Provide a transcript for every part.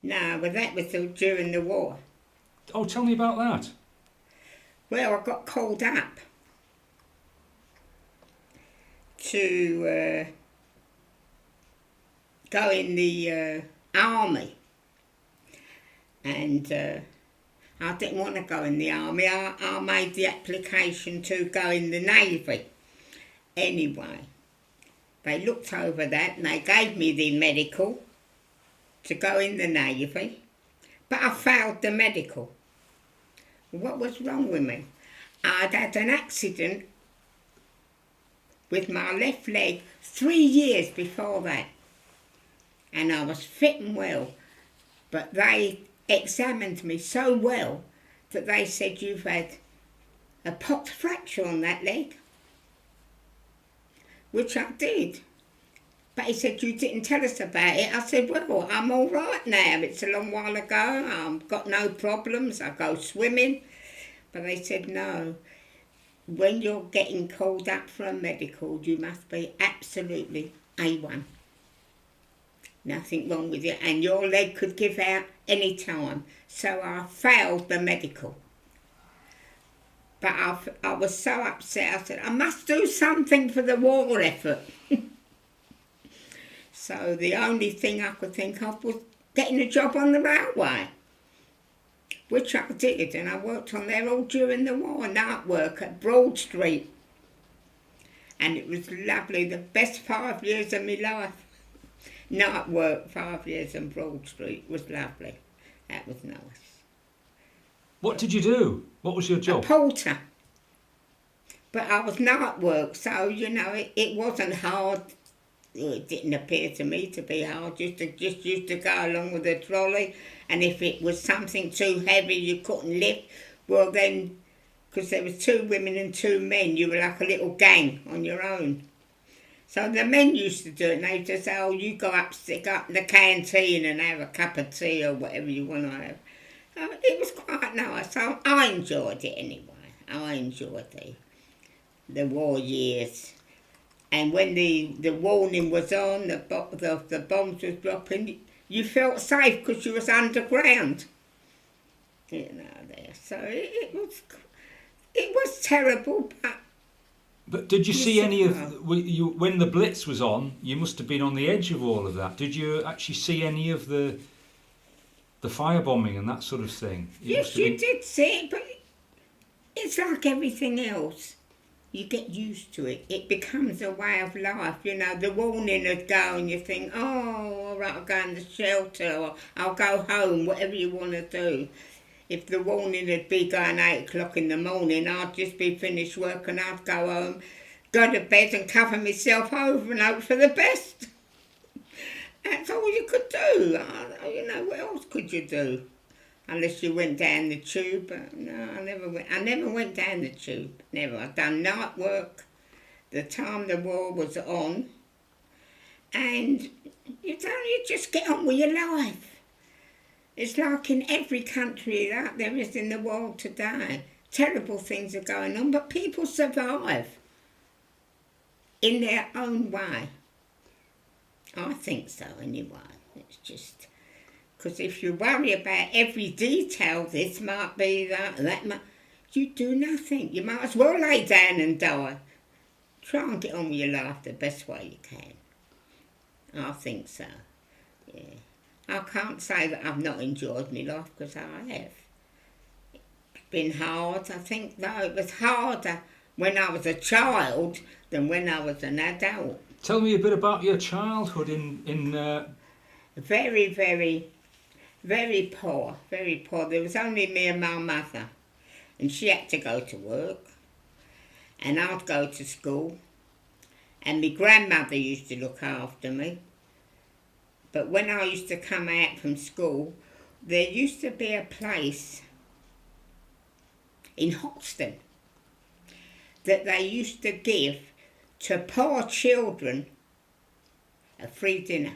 No, but that was during the war. Oh, tell me about that. Well, I got called up to go in the army, and I didn't want to go in the army. I made the application to go in the navy. Anyway, they looked over that and they gave me the medical to go in the navy, but I failed the medical. What was wrong with me? I'd had an accident with my left leg 3 years before that, and I was fit and well, but they examined me so well that they said, you've had a popped fracture on that leg, which I did. But he said, you didn't tell us about it. I said, well, I'm all right now. It's a long while ago. I've got no problems. I go swimming. But they said, no, when you're getting called up for a medical, you must be absolutely A1. Nothing wrong with it. And your leg could give out any time. So I failed the medical. But I was so upset. I said, I must do something for the war effort. So the only thing I could think of was getting a job on the railway, which I did, and I worked on there all during the war, night work at Broad Street. And it was lovely, the best 5 years of my life. Night work, 5 years on Broad Street was lovely. That was nice. What did you do? What was your job? A porter. But I was night work, so, it wasn't hard. It didn't appear to me to be hard. Just used to go along with the trolley, and if it was something too heavy you couldn't lift, well then, because there was 2 women and 2 men, you were like a little gang on your own. So the men used to do it, and they used to say, oh, you go up, stick up in the canteen and have a cup of tea or whatever you want to have. So it was quite nice. So I enjoyed it anyway. I enjoyed the war years. And when the warning was on, the bombs was dropping, you felt safe because you was underground. There. So it was terrible, but... But did you see any of... when the Blitz was on, you must have been on the edge of all of that. Did you actually see any of the firebombing and that sort of thing? Yes, you did see it, but it's like everything else. You get used to it. It becomes a way of life. The warning would go and you think, oh, all right, I'll go in the shelter or I'll go home, whatever you want to do. If the warning would be going 8 o'clock in the morning, I'd just be finished work and I'd go home, go to bed and cover myself over and hope for the best. That's all you could do. What else could you do? Unless you went down the tube. No, I never went down the tube. Never. I'd done night work the time the war was on. And you just get on with your life. It's like in every country like there is in the world today. Terrible things are going on, but people survive in their own way. I think so anyway. It's just... Because if you worry about every detail, this might be that might, you do nothing. You might as well lay down and die. Try and get on with your life the best way you can. I think so, yeah. I can't say that I've not enjoyed my life, because I have. It's been hard. I think, though, it was harder when I was a child than when I was an adult. Tell me a bit about your childhood in Very, very... Very poor, very poor. There was only me and my mother, and she had to go to work, and I'd go to school, and my grandmother used to look after me. But when I used to come out from school, there used to be a place in Hoxton that they used to give to poor children a free dinner.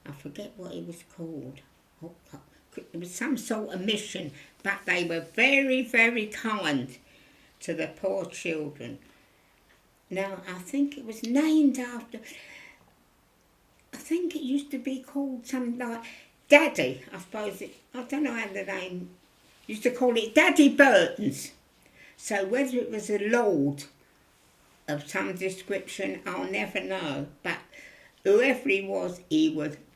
I forget what it was called. It was some sort of mission, but they were very, very kind to the poor children. Now, I think it was named after... I think it used to be called something like Daddy, I suppose. I don't know how the name, used to call it Daddy Burton's. So whether it was a lord of some description, I'll never know. But whoever he was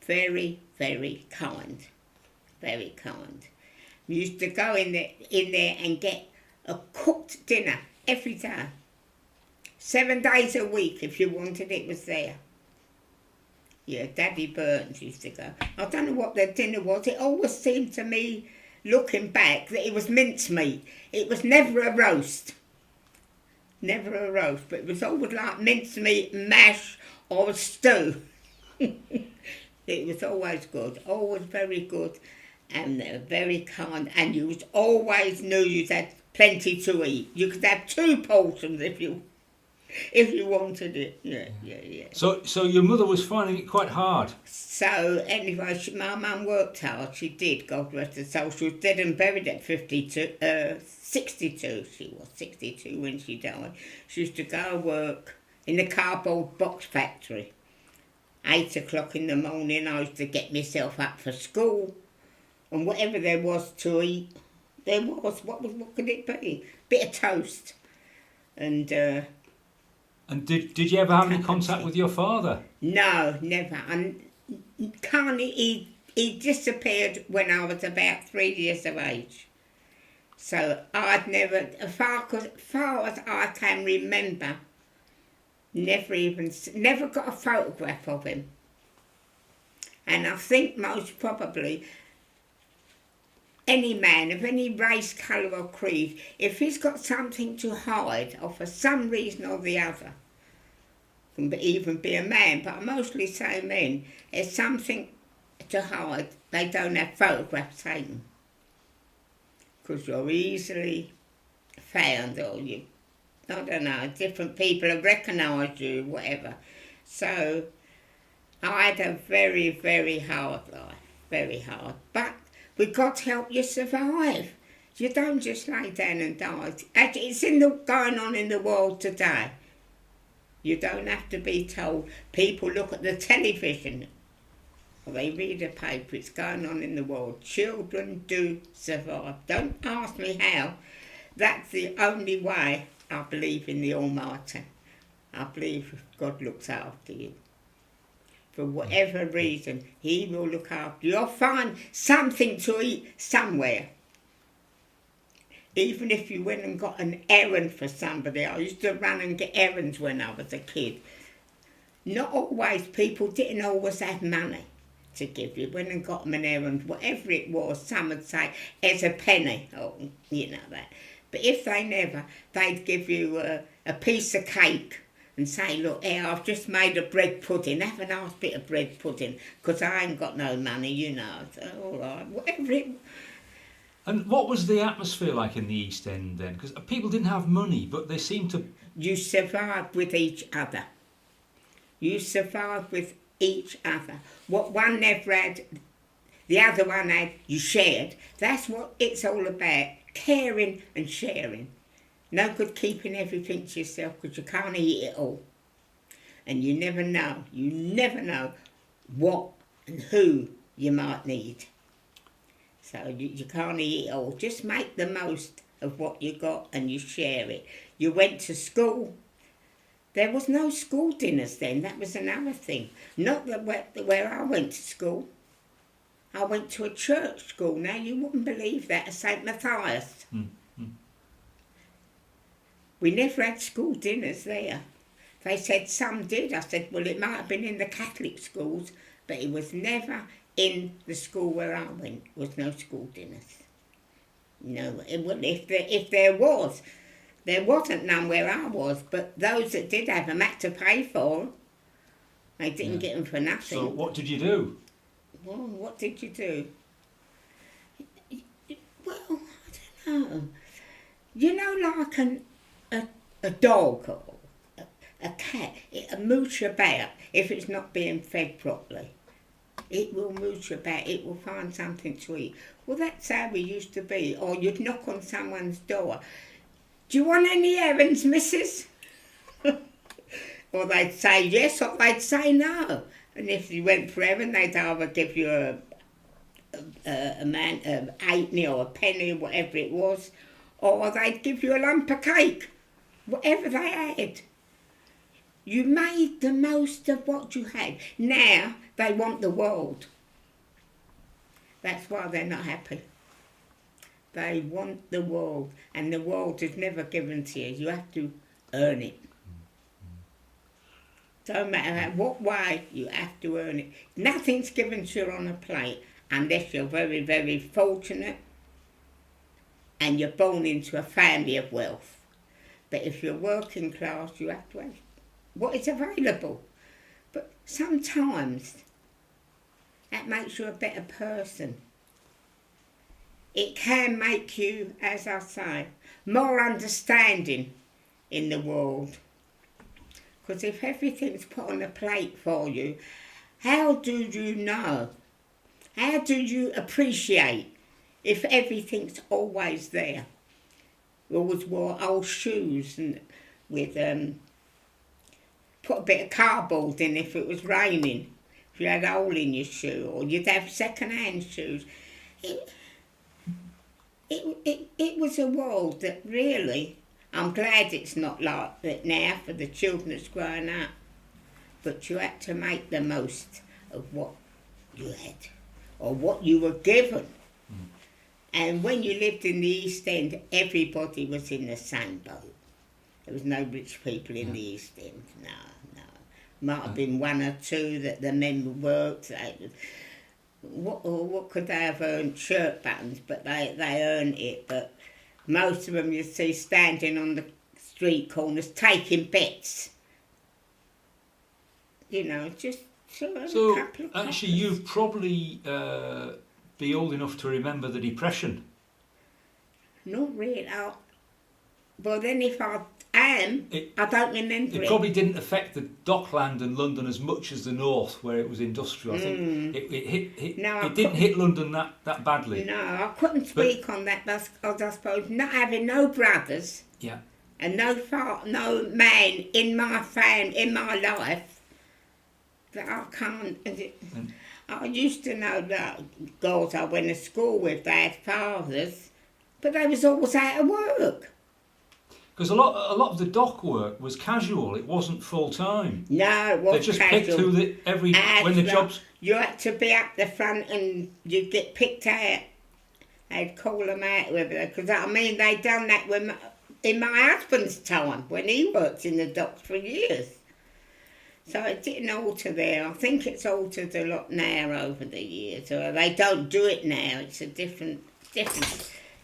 very, very kind. Very kind. We used to go in there and get a cooked dinner every day. 7 days a week, if you wanted it, was there. Yeah, Daddy Burns used to go. I don't know what their dinner was. It always seemed to me, looking back, that it was mincemeat. It was never a roast. Never a roast, but it was always like mincemeat, mash, or a stew. It was always good, always very good, and they were very kind, and you always knew you had plenty to eat. You could have 2 portions if you wanted it. Yeah. So your mother was finding it quite hard. So anyway, my mum worked hard. She did, God rest her soul. She was dead and buried at 62. She was 62 when she died. She used to go work in the cardboard box factory. 8 o'clock in the morning, I used to get myself up for school, and whatever there was to eat, there was. What could it be? Bit of toast, and did you ever have any contact with your father? No, never. And he disappeared when I was about 3 years of age. So I'd never, far as I can remember, never got a photograph of him. And I think most probably any man of any race, colour or creed, if he's got something to hide, or for some reason or the other, can even be a man, but I mostly say men, there's something to hide, they don't have photographs taken. Because you're easily found, or you, I don't know, different people have recognised you, whatever. So I had a very, very hard life, very hard. But with God's help, you survive. You don't just lay down and die. It's going on in the world today. You don't have to be told. People look at the television, or they read a paper. It's going on in the world. Children do survive. Don't ask me how. That's the only way I believe in the Almighty. I believe God looks after you. For whatever reason, He will look after you. You'll find something to eat somewhere. Even if you went and got an errand for somebody. I used to run and get errands when I was a kid. Not always, people didn't always have money to give you. Went and got them an errand, whatever it was. Some would say, "Here's a penny," or you know that. But if they never, they'd give you a piece of cake and say, "Look, here, I've just made a bread pudding. Have a nice bit of bread pudding, because I ain't got no money, you know." So, all right, whatever it. And what was the atmosphere like in the East End then? Because people didn't have money, but they seemed to... You survived with each other. You survived with each other. What one never had, the other one had, you shared. That's what it's all about. Caring and sharing. No good keeping everything to yourself, because you can't eat it all. And you never know what and who you might need. So you can't eat it all. Just make the most of what you got and you share it. You went to school. There was no school dinners then. That was another thing. Not where I went to school. I went to a church school. Now, you wouldn't believe that, at St. Matthias. We never had school dinners there. They said some did. I said, well, it might have been in the Catholic schools, but it was never in the school where I went. There was no school dinners. No, if there was, there wasn't none where I was, but those that did have them had to pay for them. They didn't get them for nothing. So what did you do? Well, what did you do? Well, I don't know. You know, like a dog or a cat, it'll mooch about if it's not being fed properly. It will mooch about, it will find something to eat. Well, that's how we used to be. Or you'd knock on someone's door. "Do you want any errands, missus?" Or they'd say yes, or they'd say no. And if you went for heaven, they'd either give you a man, a halfpenny or a penny, whatever it was, or they'd give you a lump of cake, whatever they had. You made the most of what you had. Now they want the world. That's why they're not happy. They want the world, and the world is never given to you. You have to earn it. Don't matter what way, you have to earn it. Nothing's given to you on a plate unless you're very, very fortunate and you're born into a family of wealth. But if you're working class, you have to have what is available. But sometimes that makes you a better person. It can make you, as I say, more understanding in the world. Because if everything's put on a plate for you, how do you know? How do you appreciate if everything's always there? We always wore old shoes and with put a bit of cardboard in if it was raining, if you had a hole in your shoe, or you'd have second-hand shoes. It was a world that really, I'm glad it's not like that now for the children that's growing up, but you had to make the most of what you had or what you were given. And when you lived in the East End, everybody was in the same boat. There was no rich people in the East End, no. Might have been one or two that the men worked. What could they have earned? Shirt buttons, but they earned it. But most of them you see standing on the street corners taking bets. You know, just so a couple of actually, you'd probably be old enough to remember the Depression. Not really. Well, then if I am, I don't remember it. It probably didn't affect the Dockland and London as much as the North, where it was industrial. I think it didn't hit London that badly. No, I couldn't speak on that because I suppose not having no brothers and no man in my life that I can't. I used to know that girls I went to school with, they had fathers, but they was always out of work. Because a lot of the dock work was casual; it wasn't full time. No, it wasn't. They just picked who when the jobs. You had to be up the front, and you'd get picked out. They'd call them out with it because they done that in my husband's time when he worked in the docks for years. So it didn't alter there. I think it's altered a lot now over the years. Or they don't do it now. It's a different.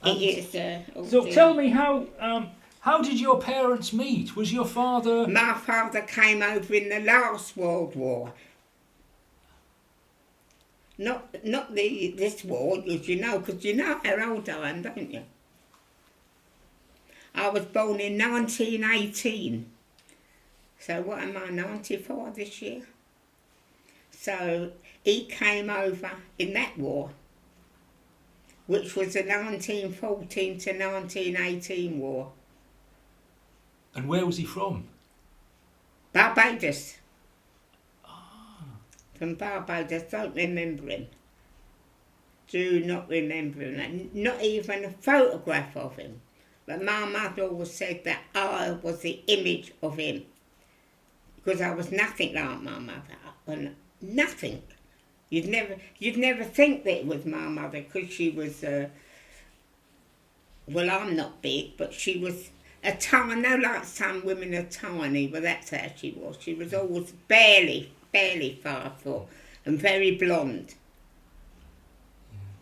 So tell me how did your parents meet? Was your father... My father came over in the last World War. Not this war, as you know, because you know how old I am, don't you? I was born in 1918. So what am I, 94 this year? So he came over in that war, which was the 1914 to 1918 war. And where was he from? Barbados. From Barbados. Don't remember him. Do not remember him. Not even a photograph of him. But my mother always said that I was the image of him. Because I was nothing like my mother. Nothing. You'd never think that it was my mother because she was... well, I'm not big, but she was... I know like some women are tiny, but that's how she was. She was always barely 5 foot and very blonde.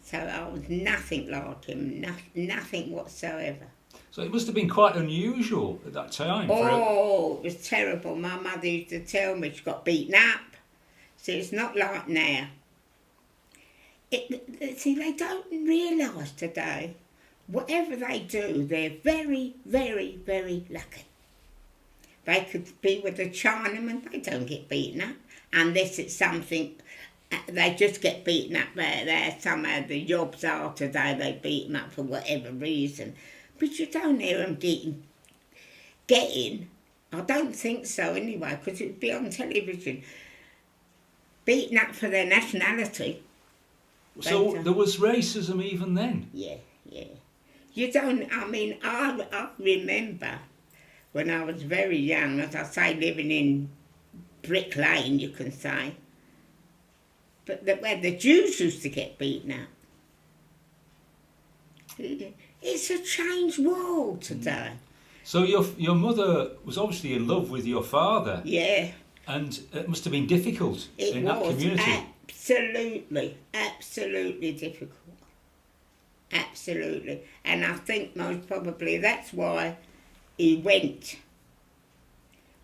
So I was nothing like him, nothing whatsoever. So it must have been quite unusual at that time. It was terrible. My mother used to tell me she got beaten up. So it's not like now. See, they don't realise today. Whatever they do, they're very, very, very lucky. They could be with a Chinaman, they don't get beaten up. Unless it's something, they just get beaten up there. Somehow the jobs are today, they beat them up for whatever reason. But you don't hear them getting. I don't think so anyway, because it would be on television. beaten up for their nationality. So there was racism even then? Yeah. You don't, I remember when I was very young, as I say, living in Brick Lane, you can say, but where the Jews used to get beaten up. It's a changed world today. So your mother was obviously in love with your father. Yeah. And it must have been difficult in that community. Absolutely difficult. Absolutely. And I think most probably that's why he went.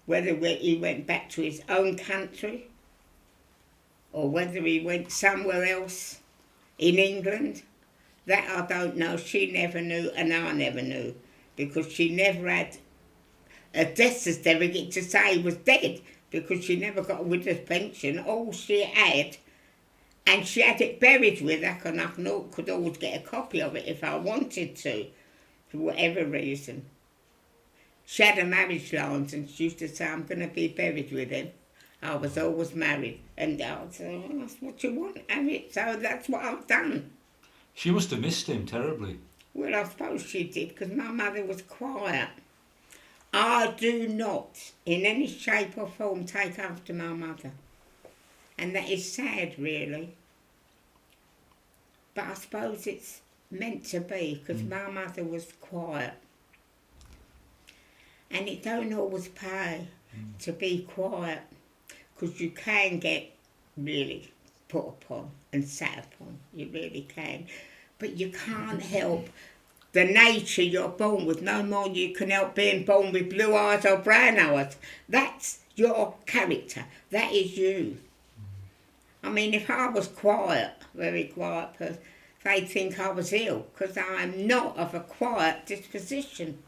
Whether he went back to his own country or whether he went somewhere else in England, that I don't know. She never knew and I never knew, because she never had a death certificate to say he was dead, because she never got a widow's pension. All she had, and she had it buried with her, and I could always get a copy of it if I wanted to, for whatever reason. She had a marriage lines and she used to say, I'm going to be buried with him. I was always married. And I would say, oh, that's what you want, have it. So that's what I've done. She must have missed him terribly. Well, I suppose she did, because my mother was quiet. I do not, in any shape or form, take after my mother. And that is sad, really. But I suppose it's meant to be, because my mother was quiet. And it don't always pay to be quiet, because you can get really put upon and sat upon. You really can. But you can't help the nature you're born with, no more than you can help being born with blue eyes or brown eyes. That's your character. That is you. I mean, if I was quiet, very quiet person, they'd think I was ill, because I'm not of a quiet disposition.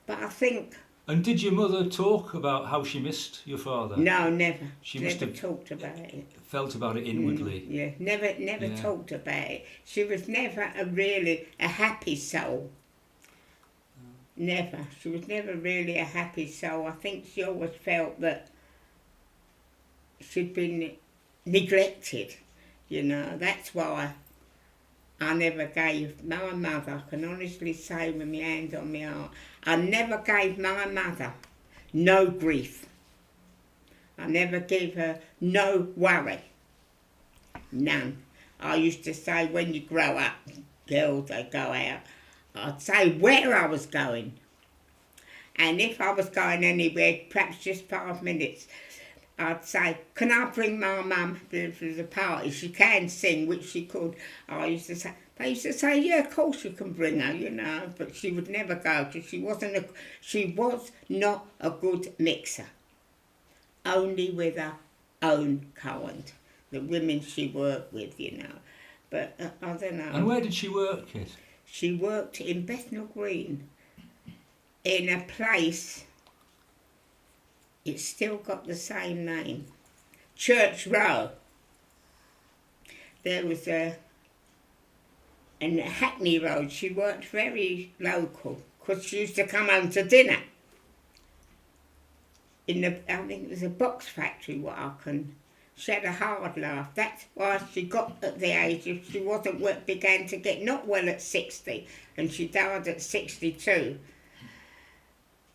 But I think... And did your mother talk about how she missed your father? No, never. She never must have talked about it. Felt about it inwardly. Yeah, never talked about it. She was never really a happy soul. Never. She was never really a happy soul. I think she always felt that she'd been neglected, you know. That's why I never gave my mother, I can honestly say with my hand on my heart, I never gave my mother no grief. I never gave her no worry. None. I used to say, when you grow up, girls, they go out, I'd say where I was going. And if I was going anywhere, perhaps just 5 minutes, I'd say, can I bring my mum to the party? She can sing, which she could. They used to say, yeah, of course you can bring her, you know, but she would never go, because she was not a good mixer. Only with her own kind, the women she worked with, you know. But I don't know. And where did she work, Kit? She worked in Bethnal Green, in a place, it's still got the same name, Church Row. There was in Hackney Road, she worked very local, because she used to come home to dinner. I think it was a box factory, she had a hard life. That's why she got at the age, if she began to get not well at 60, and she died at 62.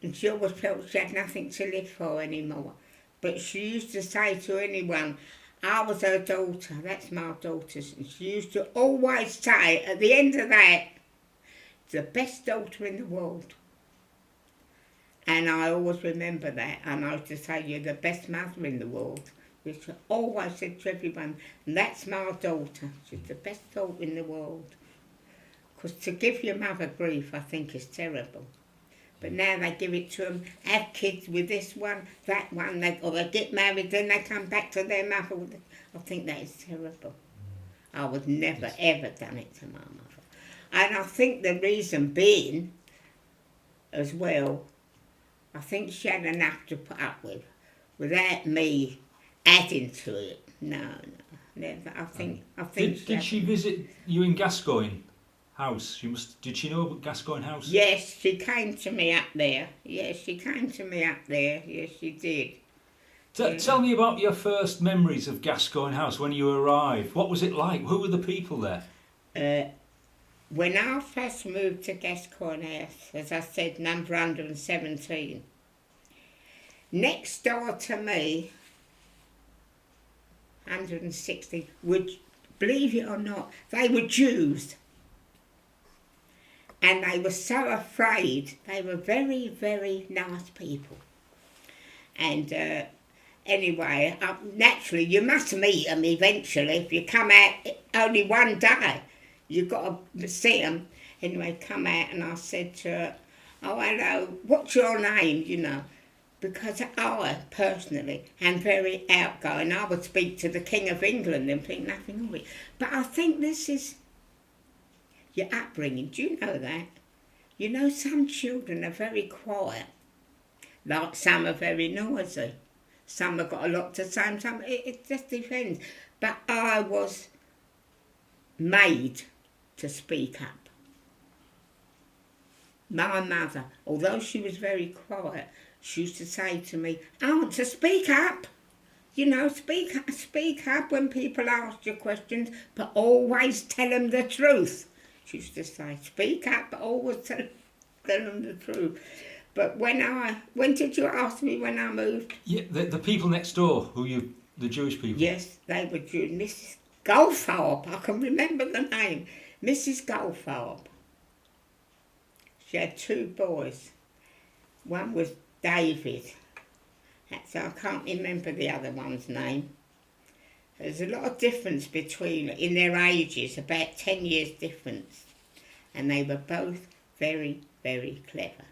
And she always felt she had nothing to live for anymore. But she used to say to anyone, I was her daughter, that's my daughter. And she used to always say, at the end of that, the best daughter in the world. And I always remember that. And I used to say, you're the best mother in the world. Which I always said to everyone, and that's my daughter. She's the best daughter in the world. Because to give your mother grief, I think, is terrible. But now they give it to them, have kids with this one, that one, or they get married, then they come back to their mother. I think that is terrible. I would never, ever done it to my mother. And I think the reason being, as well, I think she had enough to put up with, without me adding to it. No, never. I think. Did she visit you in Gascoigne House? Did she know about Gascoigne House? Yes, she came to me up there. Yes, she did. Tell me about your first memories of Gascoigne House when you arrived. What was it like? Who were the people there? When I first moved to Gascoigne House, as I said, number 117, next door to me, 160, would, believe it or not, they were Jews. And they were so afraid. They were very, very nice people. And anyway, naturally, you must meet them eventually. If you come out only one day, you've got to see them. Anyway, come out, and I said to her, oh, hello, what's your name, you know? Because I, personally, am very outgoing. I would speak to the King of England and think nothing of it. But I think this is your upbringing. Do you know that? You know, some children are very quiet. Like some are very noisy. Some have got a lot to say, and some, it just depends. But I was made to speak up. My mother, although she was very quiet, she used to say to me, I want to speak up. You know, speak up when people ask you questions, but always tell them the truth. She used to say, speak up, but always tell them the truth. But when did you ask me when I moved? Yeah, the people next door, the Jewish people. Yes, they were Jewish. Mrs. Goldfarb, I can remember the name. Mrs. Goldfarb. She had 2 boys. One was David. I can't remember the other one's name. There's a lot of difference in their ages, about 10 years difference. And they were both very, very clever.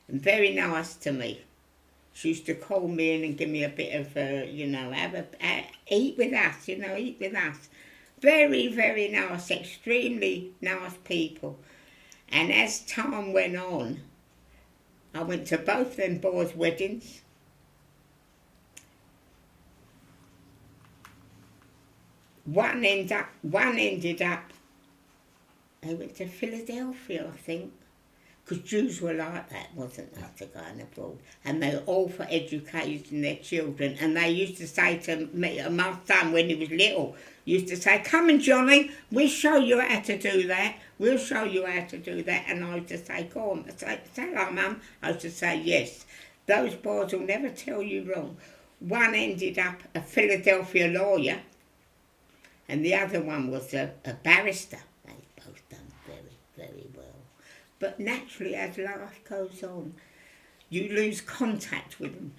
And very nice to me. She used to call me in and give me a bit of, eat with us, eat with us. Very, very nice, extremely nice people. And as time went on, I went to both them boys' weddings. One ended up, they went to Philadelphia, I think. Because Jews were like that, wasn't they, to going abroad? And they were all for educating their children. And they used to say to me, my son, when he was little, used to say, come on, Johnny, we'll show you how to do that. We'll show you how to do that. And I used to say, go on, say hello, Mum. I used to say, yes. Those boys will never tell you wrong. One ended up a Philadelphia lawyer, and the other one was a barrister. They both done very, very well. But naturally, as life goes on, you lose contact with them.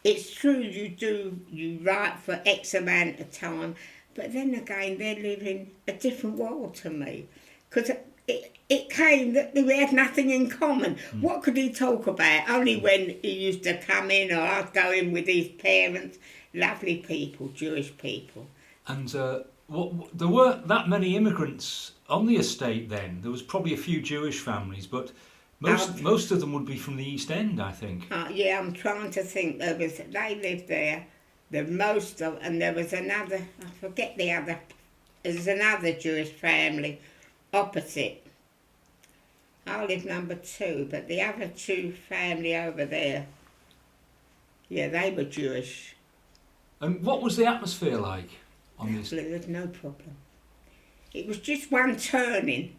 It's true you write for X amount of time, but then again, they're living a different world to me. Because it came that we had nothing in common. What could he talk about? Only when he used to come in, or I'd go in with his parents. Lovely people, Jewish people. And there weren't that many immigrants on the estate then. There was probably a few Jewish families, but most of them would be from the East End, I think. Yeah, I'm trying to think. They lived there. And there was another, I forget the other, there's another Jewish family opposite. I lived number 2, but the other 2 family over there, yeah, they were Jewish. And what was the atmosphere like on this? There was no problem. It was just one turning,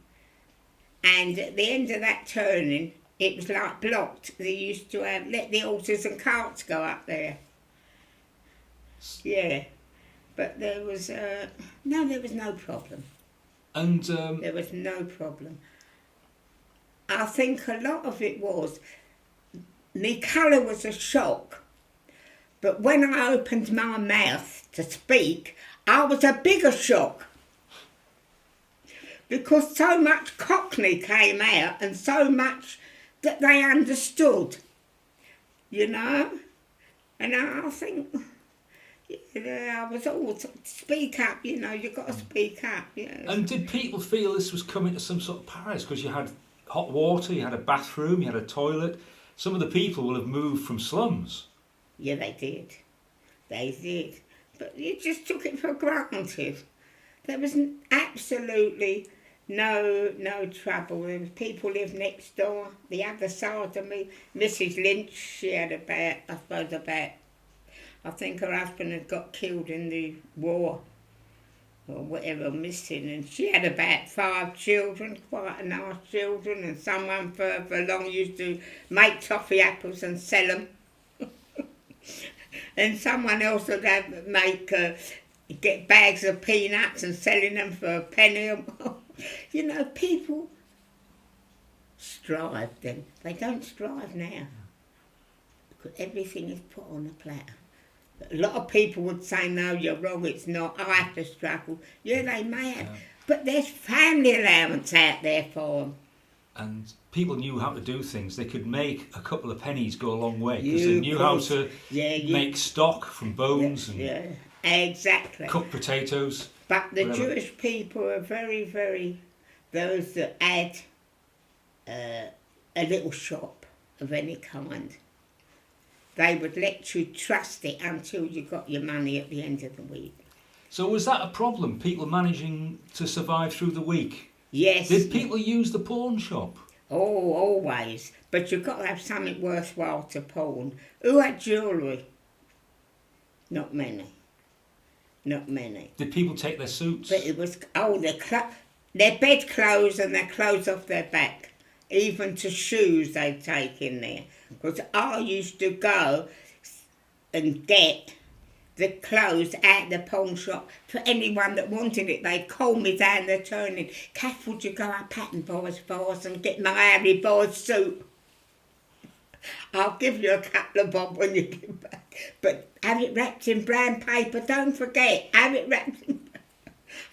and at the end of that turning, it was like blocked. They used to let the horses and carts go up there. Yeah, but there was no problem. And there was no problem. I think a lot of it was, my colour was a shock, but when I opened my mouth to speak, I was a bigger shock. Because so much Cockney came out and so much that they understood, And I think, I was always, speak up, you've got to speak up. And did people feel this was coming to some sort of Paris? Because you had hot water, you had a bathroom, you had a toilet. Some of the people will have moved from slums. Yeah, they did. They did. But you just took it for granted. There was absolutely no trouble. There was people lived next door, the other side of me. Mrs. Lynch, she had about I think her husband had got killed in the war or whatever, missing, and she had about 5 children, quite a nice children, and someone further along used to make toffee apples and sell them. And someone else would get bags of peanuts and selling them for a penny. You know, people strive then. They don't strive now. Because everything is put on a platter. A lot of people would say, no, you're wrong, it's not. I have to struggle. Yeah, they may have. Yeah. But there's family allowance out there for them. And people knew how to do things. They could make a couple of pennies go a long way because they knew how to make stock from bones and exactly. cook potatoes. But the Jewish people are very, very, those that had a little shop of any kind. They would let you trust it until you got your money at the end of the week. So was that a problem, people managing to survive through the week? Yes. Did people use the pawn shop? Oh, always. But you've got to have something worthwhile to pawn. Who had jewellery? Not many. Not many. Did people take their suits? But it was, their bedclothes and their clothes off their back. Even to shoes they'd take in there. Because I used to go and get the clothes at the pawn shop for anyone that wanted it. They'd call me down the turning. Kath, would you go up Pattern Boys for us and get my Harry Boys suit? I'll give you a couple of bob when you get back. But have it wrapped in brown paper. Don't forget, have it wrapped in...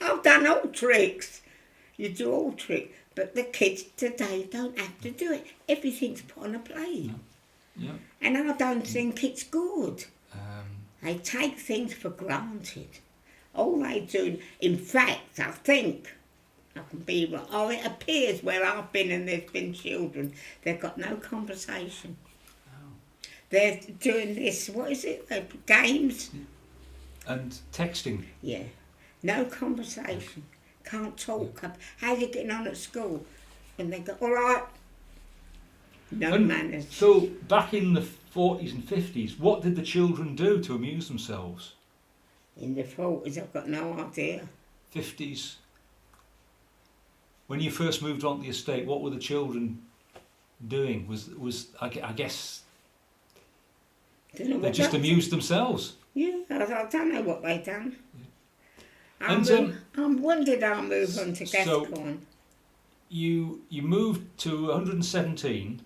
I've done all tricks. You do all tricks. But the kids today don't have to do it. Everything's put on a plate. Yeah. And I don't think it's good. They take things for granted. All they do, in fact, I think, I can be wrong, it appears where I've been and there's been children, they've got no conversation. Oh. They're doing this, what is it, games? And texting. Yeah, no conversation. Can't talk. How's you getting on at school? And they go, all right. No manners. So back in the 40s and 50s, what did the children do to amuse themselves? In the 40s, I've got no idea. 50s. When you first moved on to the estate, what were the children doing? I guess they just amused themselves. Yeah, I don't know what they done. Yeah. When did I move on to Gascoigne? So you moved to 117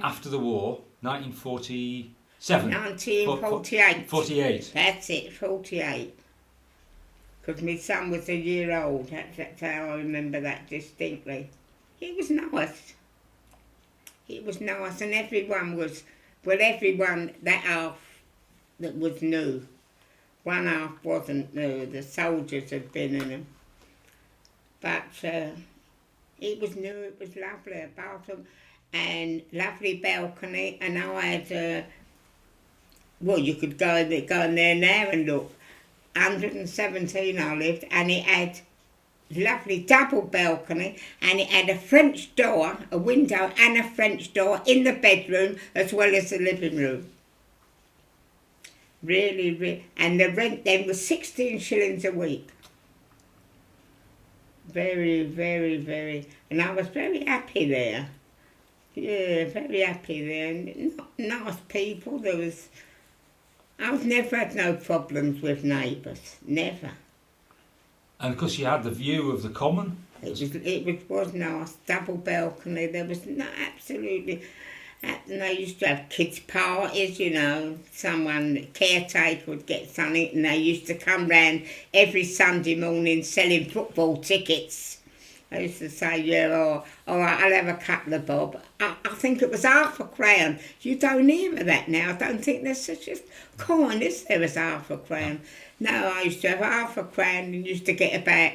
after the war, 1947. 1948. 48. That's it, 48. Because my son was a year old. That's how I remember that distinctly. It was nice. It was nice, and everyone that half that was new. One half wasn't new, the soldiers had been in them. But it was new, it was lovely, a bathroom and lovely balcony. And I had, you could go in there now and look. 117 I lived, and it had lovely double balcony, and it had a French door, a window and a French door in the bedroom as well as the living room. Really, and the rent then was 16 shillings a week. Very, very, very, and I was very happy there. Yeah, very happy there. And nice people. I've never had no problems with neighbours, never. And of course you had the view of the common. It was nice, double balcony. There was absolutely. And they used to have kids' parties, someone, caretaker would get something, and they used to come round every Sunday morning selling football tickets. I used to say, all right, I'll have a couple of bob. I think it was £0.50. You don't hear of that now. I don't think there's such a coin, is there, as £0.50? No, I used to have £0.50 and used to get about,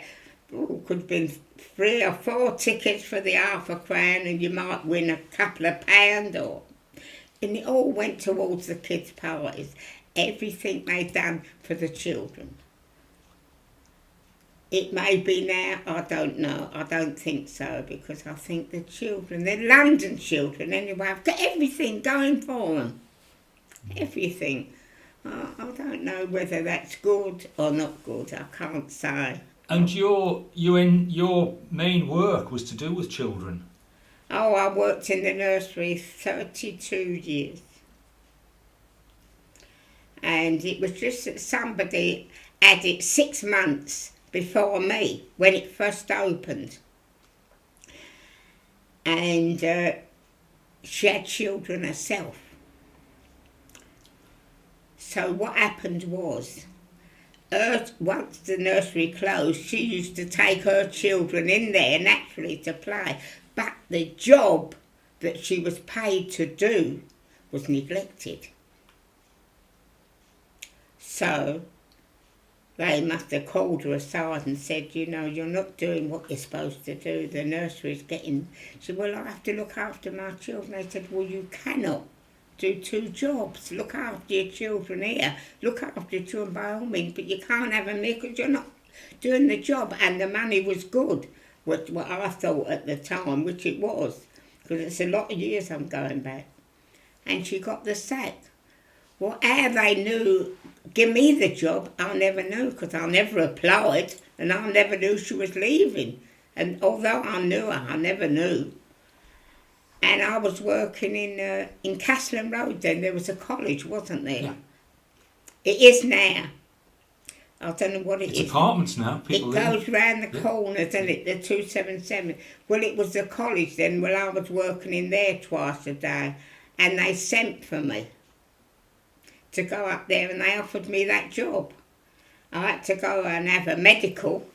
could have been 3 or 4 tickets for the £0.50, and you might win a couple of pounds, and it all went towards the kids' parties. Everything they done for the children. It may be now, I don't know. I don't think so, because I think the children, they're London children anyway, I've got everything going for them. everything. I don't know whether that's good or not good. I can't say. And your main work was to do with children. Oh, I worked in the nursery 32 years. And it was just that somebody had it 6 months before me when it first opened. And she had children herself. So what happened was, once the nursery closed, she used to take her children in there naturally to play. But the job that she was paid to do was neglected. So they must have called her aside and said, you know, you're not doing what you're supposed to do. The nursery's getting... She said, well, I have to look after my children. They said, well, you cannot do 2 jobs. Look after your children here. Look after your children by all means, but you can't have them here because you're not doing the job. And the money was good, what I thought at the time, which it was, because it's a lot of years I'm going back. And she got the sack. Well, how they knew, give me the job, I never knew, because I never applied, and I never knew she was leaving. And although I knew her, I never knew. And I was working in Castleham Road then. There was a college, wasn't there? Yeah. It is now. I don't know what it is. It's apartments now. People it goes round the corner, doesn't it? The 277. Well, it was the college then. Well, I was working in there twice a day. And they sent for me to go up there, and they offered me that job. I had to go and have a medical,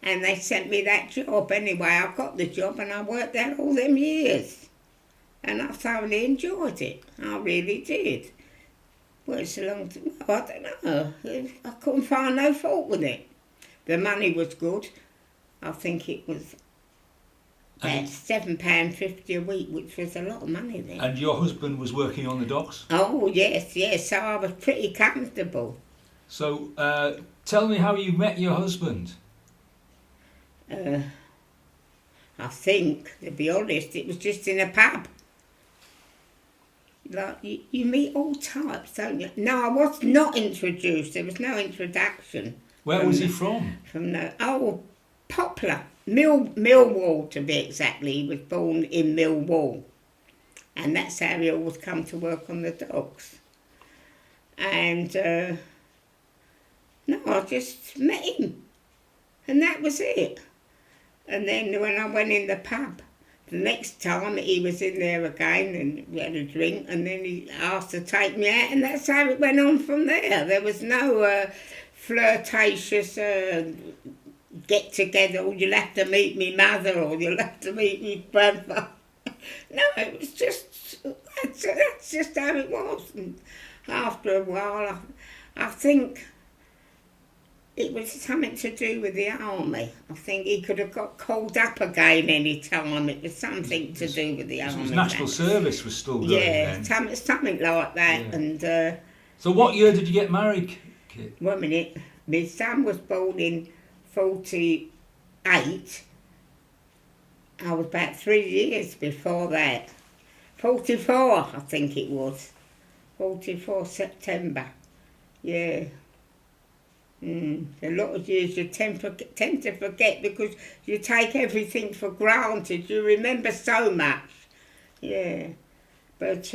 and they sent me that job. Anyway, I got the job, and I worked there all them years. And I thoroughly enjoyed it. I really did. Well, it's a long time. I don't know. I couldn't find no fault with it. The money was good. I think it was about £7.50 a week, which was a lot of money then. And your husband was working on the docks? Oh, yes. So I was pretty comfortable. So, tell me how you met your husband. I think, to be honest, it was just in a pub. Like, you meet all types, don't you? No, I was not introduced. There was no introduction. Where was he from? Poplar. Millwall, to be exactly. He was born in Millwall. And that's how he always come to work on the docks. And, no, I just met him. And that was it. And then when I went in the pub, the next time he was in there again and we had a drink, and then he asked to take me out, and that's how it went on from there. There was no flirtatious get together, or you'll have to meet me mother, or you'll have to meet me brother. No, it was just, that's just how it was. And after a while, I think it was something to do with the army. I think he could have got called up again any time. It was something to do with the army. His national service was still going then. Yeah, something like that. Yeah. And so what year did you get married, Kit? 1 minute. My son was born in 48. I was about 3 years before that. 44, I think it was. 44 September. Yeah. A lot of years you tend to forget because you take everything for granted. You remember so much. Yeah. But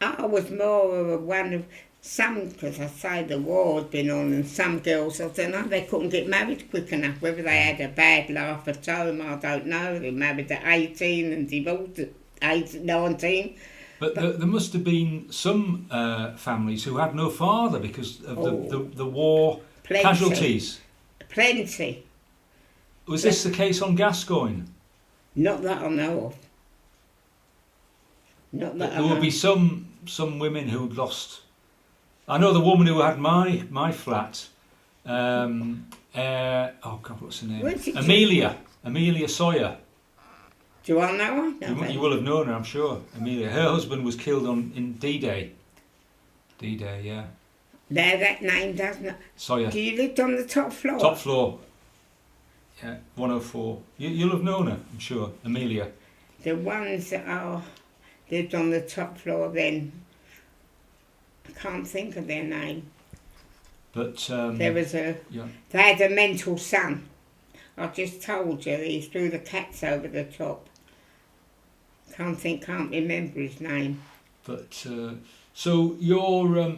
I was more of one of some, because I say the war had been on, and some girls, I don't know, they couldn't get married quick enough. Whether they had a bad life at home, I don't know. They married at 18 and divorced at 19. But there must have been some families who had no father because of the war casualties. Plenty. Was this the case on Gascoigne? Not that I know of. There would be some women who'd lost. I know the woman who had my flat. Oh God, what's her name? Amelia Sawyer. Do I know her? You will have known her, I'm sure. Amelia. Her husband was killed in D-Day. D-Day, yeah. There, that name doesn't. Sawyer. Do you lived on the top floor? Top floor. Yeah, 104. You'll have known her, I'm sure. Amelia. The ones that lived on the top floor then. I can't think of their name. But there was they had a mental son. I just told you he threw the cats over the top. Can't remember his name. But so your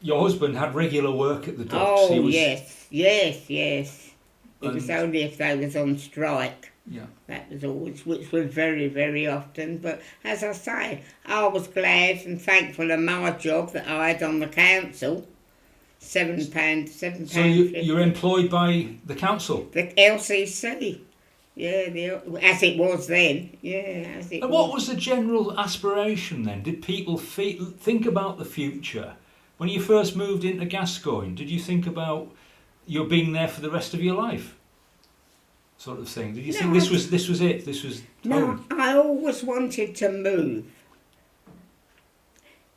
husband had regular work at the docks. Oh, yes. It was only if they was on strike. Yeah. That was always, which was very, very often. But as I say, I was glad and thankful of my job that I had on the council. £7. So you're employed by the council? The LCC. Yeah, as it was then. Yeah, as it was. And what was the general aspiration then? Did people think about the future? When you first moved into Gascoigne, did you think about you being there for the rest of your life? Sort of thing. Did you think this was it? This was home? No, I always wanted to move.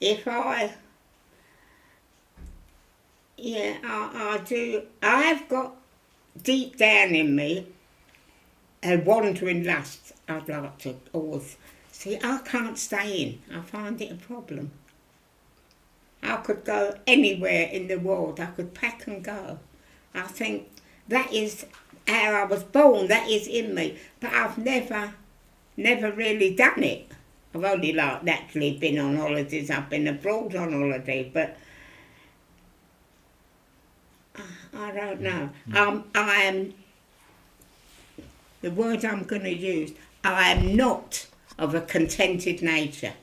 I do. I've got deep down in me a wandering lust. I'd like to always see. I can't stay in. I find it a problem. I could go anywhere in the world. I could pack and go. I think that is how I was born. That is in me. But I've never really done it. I've only naturally been on holidays. I've been abroad on holiday, but I don't know. I am, the word I'm going to use, I am not of a contented nature.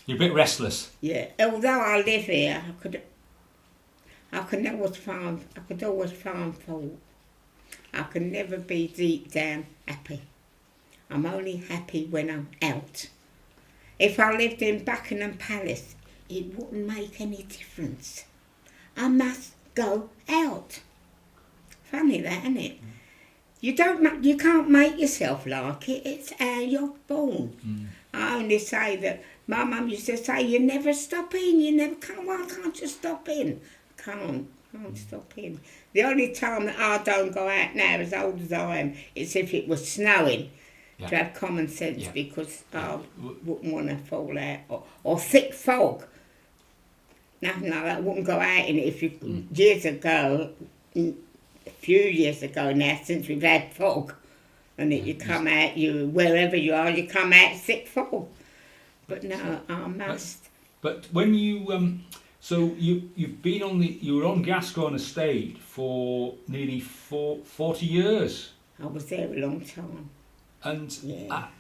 You're a bit restless. Yeah. Although I live here, I could always find fault. I can never be deep down happy. I'm only happy when I'm out. If I lived in Buckingham Palace, it wouldn't make any difference. I must go out. Funny that, isn't it? You can't make yourself like it. It's how you're born. I only say that my mum used to say, you never stop in, you never come. Why can't you stop in? Can't stop in. The only time that I don't go out now, as old as I am, is if it was snowing. Yeah. To have common sense, because I wouldn't want to fall out. Or thick fog. Nothing like that. I wouldn't go out in it. A few years ago now, since we've had fog, and you come out, wherever you are, you come out thick fog. But no, I must. But when you so you've been you were on Gascoigne Estate for nearly 40 years. I was there a long time. And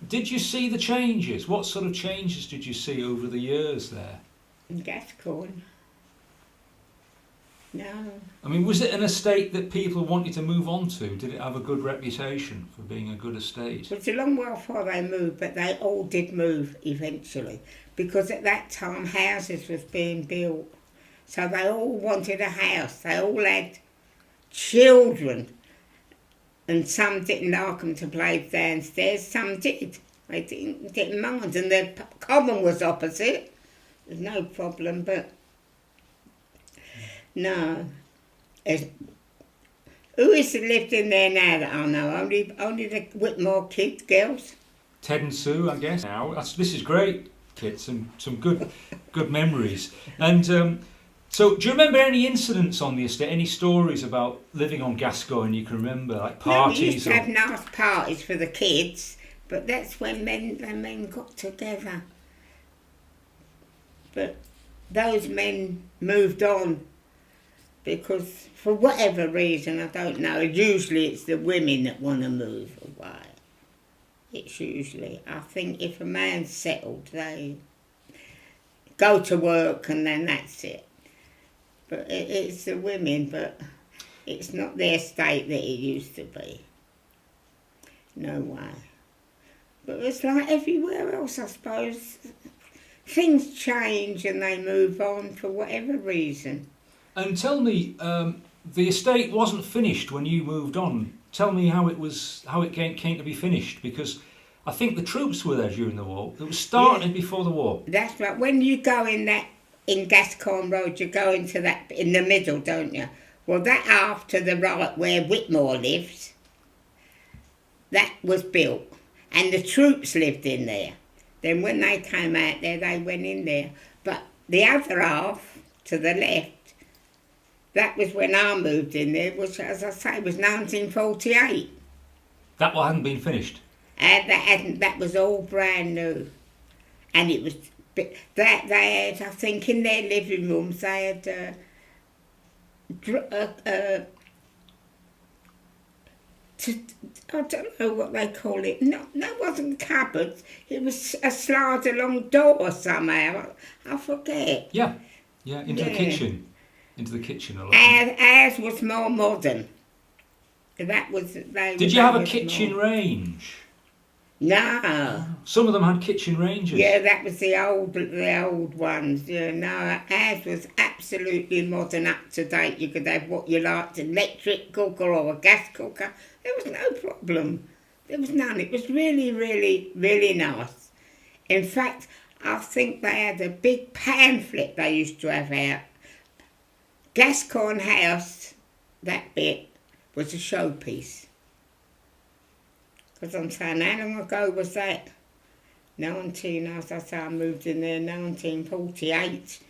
did you see the changes? What sort of changes did you see over the years there? In Gascoigne? No. I mean, was it an estate that people wanted to move on to? Did it have a good reputation for being a good estate? It was a long while before they moved, but they all did move eventually. Because at that time, houses was being built. So they all wanted a house. They all had children. And some didn't like them to play downstairs, some did. They didn't mind. And the common was opposite. There's no problem, but no. Who is lived in there now that I know? Only the Whitmore kids, girls? Ted and Sue, I guess. Now this is great, Kit. Some good memories. And so, do you remember any incidents on the estate? Any stories about living on Gascoigne you can remember, like parties? No, we used to have nice parties for the kids, but that's when the men got together. But those men moved on because, for whatever reason, I don't know. Usually, it's the women that want to move away. It's usually, I think, if a man's settled, they go to work and then that's it. But it's the women, but it's not their state that it used to be. No way. But it's like everywhere else, I suppose. Things change and they move on for whatever reason. And tell me, the estate wasn't finished when you moved on. Tell me how it came to be finished, because I think the troops were there during the war. It was started before the war. That's right. When you go in Gascoigne Road, you go into that in the middle, don't you? Well, that off to the right where Whitmore lives, that was built, and the troops lived in there. Then when they came out there, they went in there. But the other half, to the left, that was when I moved in there, which, as I say, was 1948. That one hadn't been finished. And that was all brand new. And it was, they had, I think, in their living rooms, they had I don't know what they call it. No, it wasn't cupboards. It was a slide along door somehow. I forget. Yeah, into the kitchen. Into the kitchen a lot. Ours was more modern. That was. Did you have a kitchen range? No. Some of them had kitchen ranges. Yeah, that was the old ones. Yeah, no, ours was absolutely modern, up to date. You could have what you liked, an electric cooker or a gas cooker. There was no problem. There was none. It was really, really, really nice. In fact, I think they had a big pamphlet they used to have out. Gascoigne House, that bit, was a showpiece. Because I'm saying, how long ago was that? As I say, I moved in there in 1948.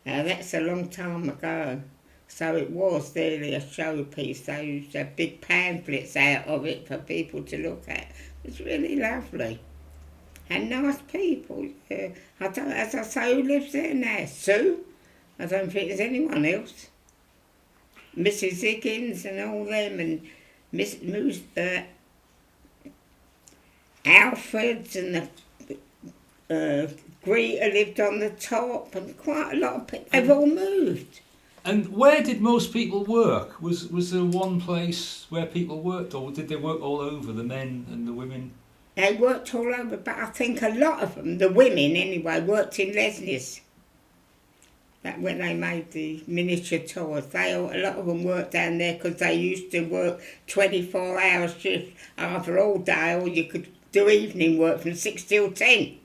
Now, that's a long time ago. So it was really a showpiece. They used to have big pamphlets out of it for people to look at. It was really lovely. And nice people. Yeah. As I say, who lives there now? Sue? I don't think there's anyone else. Mrs. Higgins and all them, and Miss Alfred's, and the Greta lived on the top, and quite a lot of people. They've all moved. And where did most people work? Was there one place where people worked, or did they work all over, the men and the women? They worked all over, but I think a lot of them, the women anyway, worked in Lesnia's. That when they made the miniature tours, a lot of them worked down there because they used to work 24-hour shifts either all day, or you could do evening work from 6 till 10.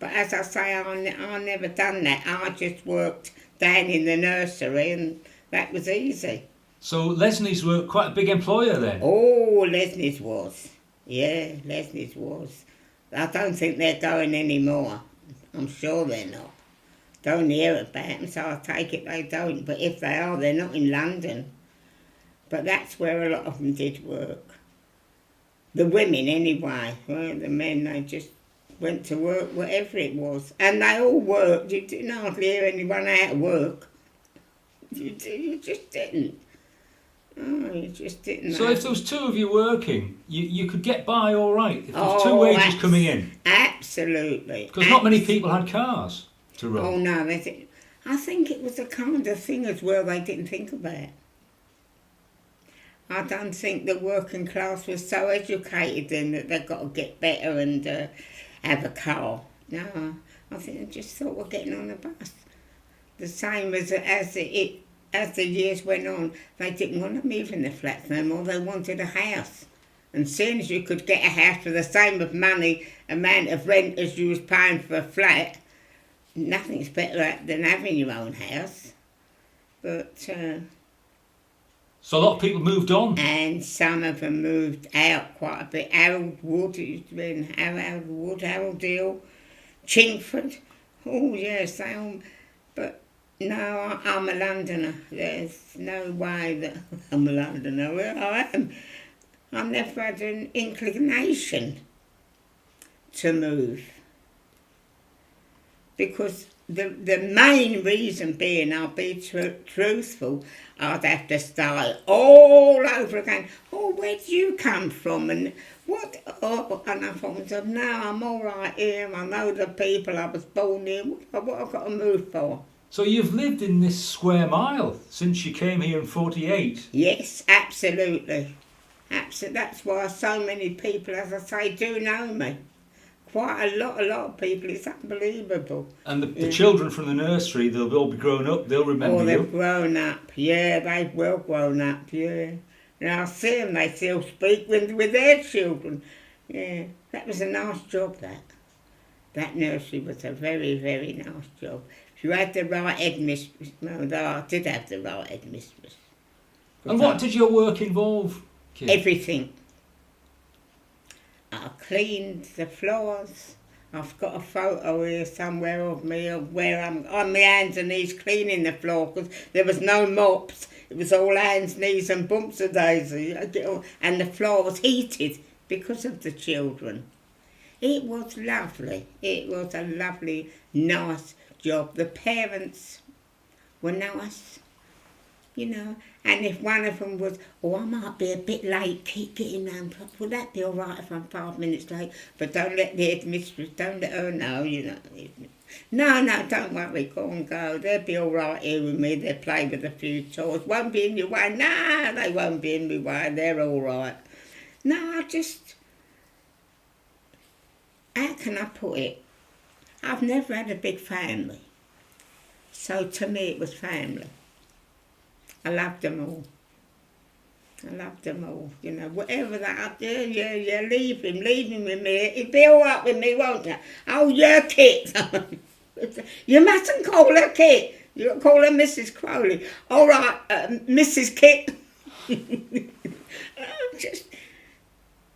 But as I say, I never done that. I just worked down in the nursery, and that was easy. So Lesnia's were quite a big employer then? Oh, Lesnia's was. Yeah, Lesnia's was. I don't think they're going anymore. I'm sure they're not. Don't hear about them, so I take it they don't. But if they are, they're not in London. But that's where a lot of them did work. The women anyway. Well, the men, they just went to work, whatever it was. And they all worked. You didn't hardly hear anyone out of work. You just didn't. Oh, you just didn't. So if there was two of you working, you could get by all right if there was two wages coming in? Absolutely. Because not many people had cars to run. Oh, no. I think it was the kind of thing as well they didn't think about. I don't think the working class was so educated then that they've got to get better and have a car. No, I think they just thought we're getting on a bus. The same as the years went on, they didn't want to move in the flats no more. They wanted a house. And soon as you could get a house for the same amount of rent as you was paying for a flat, nothing's better than having your own house. But so a lot of people moved on. And some of them moved out quite a bit. Harold Wood, it used to be in Harold Deal, Chingford. Oh yes, they all. But no, I'm a Londoner. There's no way that I'm a Londoner. Well, I am. I never had an inclination to move. Because the main reason being, I'll be truthful, I'd have to start all over again. Oh, where do you come from? And what? Oh, and I thought to myself, no, I'm all right here. I know the people. I was born here. What I've got to move for? So you've lived in this square mile since you came here in 48? Yes, absolutely. That's why so many people, as I say, do know me. Quite a lot of people. It's unbelievable. And the children from the nursery, they'll all be grown up. They'll remember you. They've grown up. Yeah, they've well grown up. Yeah. And I see them. They still speak with their children. Yeah, that was a nice job. That nursery was a very, very nice job. If you had the right headmistress, I did have the right headmistress. And what did your work involve, Kate? Everything. I cleaned the floors. I've got a photo here somewhere of me of where I'm on my hands and knees cleaning the floor because there was no mops. It was all hands, knees and bumps of daisy. And the floor was heated because of the children. It was lovely. It was a lovely, nice job. The parents were nice, you know. And if one of them was, oh, I might be a bit late, keep getting home. Will that be all right if I'm 5 minutes late? But don't let the headmistress, don't let her know, you know. No, don't worry, go and go. They'll be all right here with me. They'll play with a few toys. Won't be in your way. No, they won't be in my way. They're all right. No, how can I put it? I've never had a big family. So to me it was family. I loved them all. You know, whatever that, yeah, leave him with me. He'll be all right with me, won't you? Oh, yeah, Kit. You mustn't call her Kit. You call her Mrs. Crowley. All right, Mrs. Kit.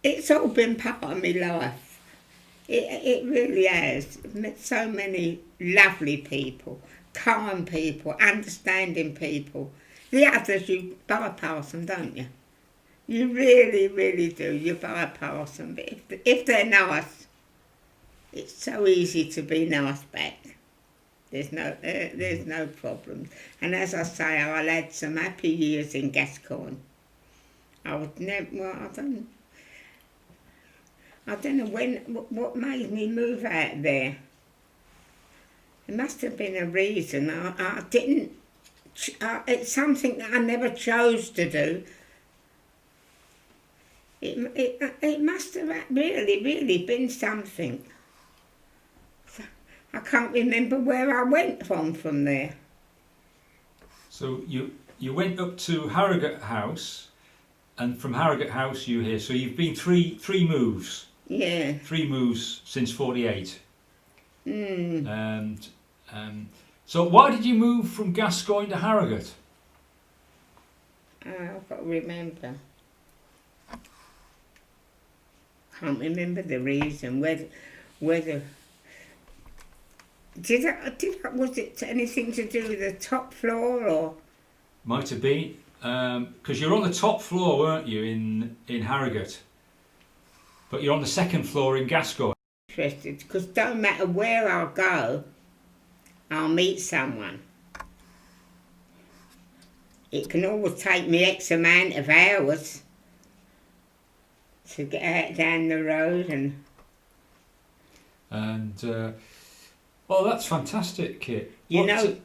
It's all been part of my life. It really has. I've met so many lovely people, kind people, understanding people. The others, you bypass them, don't you? You really, really do. You bypass them. But if they're nice, it's so easy to be nice back. There's no problem. And as I say, I had some happy years in Gascoigne. I would never. Well, I don't know what made me move out there. There must have been a reason. I didn't. It's something that I never chose to do. It must have really been something. I can't remember where I went from there. So you went up to Harrogate House, and from Harrogate House you here. So you've been three moves. Yeah. 3 moves since '48. And so why did you move from Gascoigne to Harrogate? I've got to remember. Can't remember the reason. Whether was it anything to do with the top floor or? Might have been, because you're on the top floor, weren't you, in Harrogate? But you're on the second floor in Gascoigne. Interested, because don't matter where I go, I'll meet someone. It can always take me X amount of hours to get out down the road and well, that's fantastic, Kit. You know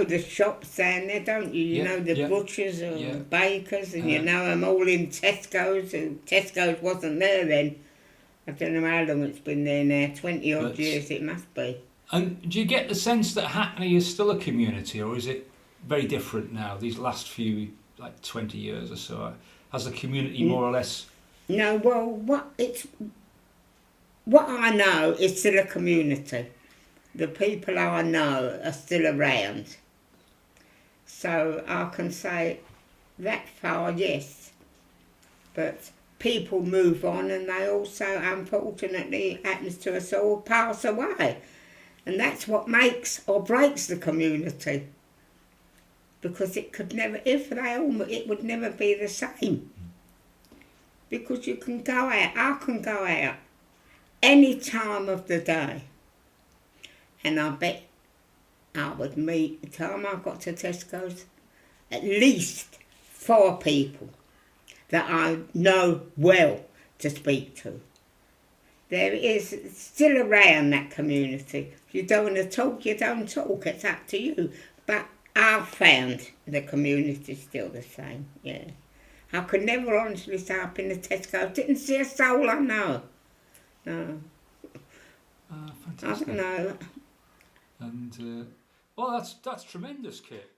the shops down there, don't you? You know the butchers and bakers, and you know them all in Tesco's, and Tesco's wasn't there then. I don't know how long it's been there now, 20 odd years it must be. And do you get the sense that Hackney is still a community, or is it very different now, these last few, like 20 years or so? Has the community more or less... No, well, what I know is still a community. The people I know are still around. So I can say that far, yes. But people move on, and they also, unfortunately, happens to us all, pass away. And that's what makes or breaks the community. Because it could never, it would never be the same. Because you can go out, I can go out any time of the day. And I bet I would meet, the time I got to Tesco's, at least 4 people that I know well to speak to. There is still around that community. If you don't want to talk, you don't talk. It's up to you. But I've found the community still the same, yeah. I could never honestly say up in the Tesco, didn't see a soul I know. No. Fantastic. I don't know. And, well, that's tremendous, Kit.